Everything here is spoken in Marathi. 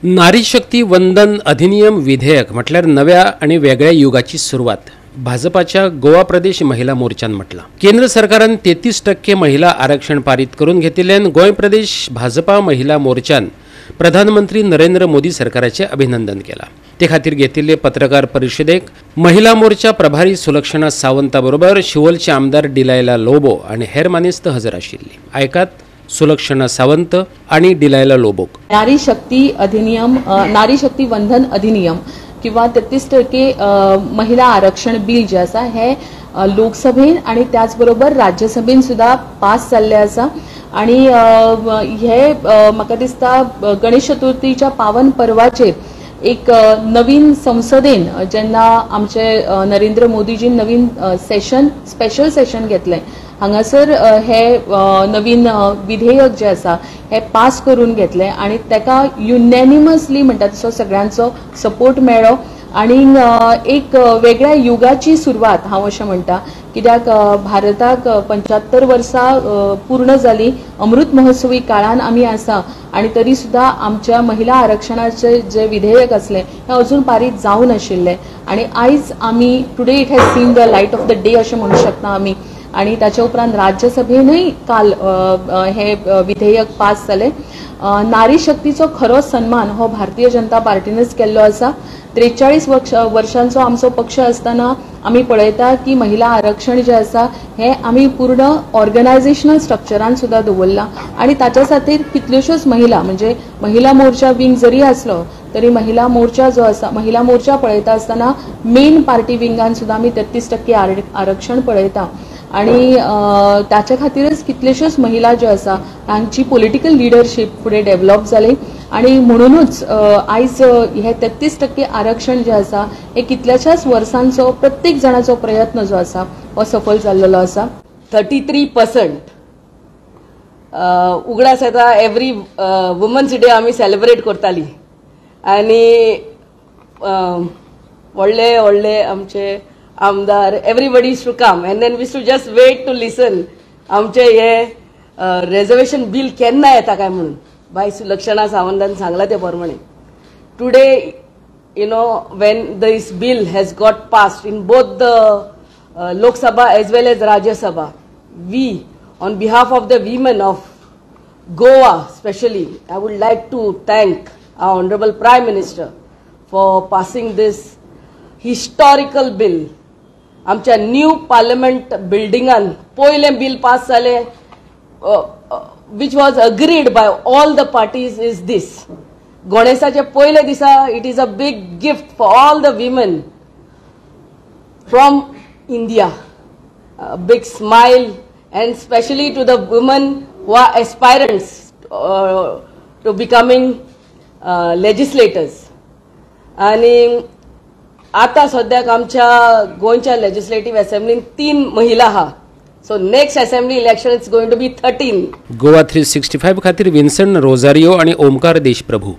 नारी शक्ती वंदन अधिनियम विधेयक म्हटल्यार नव्या आणि वेगळ्या युगाची सुरुवात. भाजपाच्या गोवा प्रदेश महिला मोर्चान म्हटला. केंद्र सरकारान 33% महिला आरक्षण पारित करून घेतिल्ल्यान गोंय प्रदेश भाजपा महिला मोर्चान प्रधानमंत्री नरेंद्र मोदी सरकाराचे अभिनंदन केला. ते खातीर घेतिल्ले पत्रकार परिशदेक महिला मोर्चा प्रभारी सुलक्षणा सावंता बरोबर शिवोलचे आमदार डिलायला लोबो आणि हेर मानेस्त हजर आशिल्ली. आयकात सुलक्षणा सावंत आणि डिलायला लोबोक. नारी शक्ती अधिनियम, नारी शक्ती वंदन अधिनियम किंवा 33% महिला आरक्षण बिल जे आसा हे लोकसभेन आणि त्याचबरोबर राज्यसभेन सुद्धा पास जाल्ले आसा. आणि हे म्हाका दिसता गणेश चतुर्थीच्या पावन पर्वाचेर एक नवीन संसदेन जेन्ना आमचे नरेंद्र मोदीजीन नवीन स्पेशल सेशन घेतले हांगासर हे नवीन विधेयक जे आसा हे पास करून घेतले आणि तेका युनॅनिमसली म्हणटा तसो सगळ्यांचो सपोर्ट मेळ्ळो आणि एक वेगळ्या युगाची सुरवात हांव अशें म्हणटा. कित्याक भारताक 75 वर्सां पूर्ण जाली, अमृत महोत्सवी काळान आमी आसा आणि तरी सुद्धा आमच्या महिला आरक्षणाचे जे विधेयक असले हे अजून पारित जावन आशिल्ले आणि आयज आमी today it has seen the light of the day अशें म्हणू शकता आमी. आणि त्याच्या उपरांत राज्यसभेनय काल हे विधेयक पास जाले. नारी शक्तीचो खरो सन्मान हो भारतीय जनता पार्टीनच केल्लो आसा. 43 वर्षांचो आमचो पक्ष असताना आमी पळयता की महिला आरक्षण जे आसा हे आमी पूर्ण ऑर्गनायझेशनल स्ट्रक्चरान सुद्धा दवरला आणि ताच्या खातीर कितल्योश्योच महिला म्हणजे महिला मोर्चा विंग जरी आसलो तरी महिला मोर्चा जो आसा महिला मोर्चा पळयता असताना मेन पार्टी विंगान सुद्धा आमी 33% आरक्षण पळयता आणि त्याच्या खातीरच कितल्योश्योच महिला ज्यो आसा तांची पॉलिटिकल लिडरशिप फुडें डेव्हलप जाली आणि म्हणूनच आयज हे 33% आरक्षण जे आसा हे कितल्याशाच वर्सांचो प्रत्येक जणाचो प्रयत्न जो आसा हो सफल जाल्लो आसा. 33% उगडास येता एवरी वुमन्स डे आमी सेलिब्रेट करताली आणि व्हडले व्हडले आमचे आमदार everybody use to come and then we use to just wait to listen आमचे हे रिजर्वेशन बिल केन्ना येता काय म्हणून. बाय सुलक्षणा सावंतान सांगला ते प्रमाणे today when this bill has got passed in both the Lok Sabha as well as Rajya Sabha, we on behalf of the women of Goa especially, I would like to thank our Honorable Prime Minister for passing this historical bill. आमच्या न्यू पार्लिमेंट बिल्डिंगान पयले बिल पास जाले which was agreed by all the parties is this. गणेशाचे पयले दिसा it is a big gift for all the women from India. A big smile and especially to the women who are aspirants to becoming legislators. आणि आता सध्याक आमच्या गोंयच्या लेजिस्लेटिव्ह असेंब्लीन 3 महिला आहा. So next assembly election it's going to be 13. Goa 365 खातीर विन्सन रोजारियो आणि ओमकार देशप्रभू.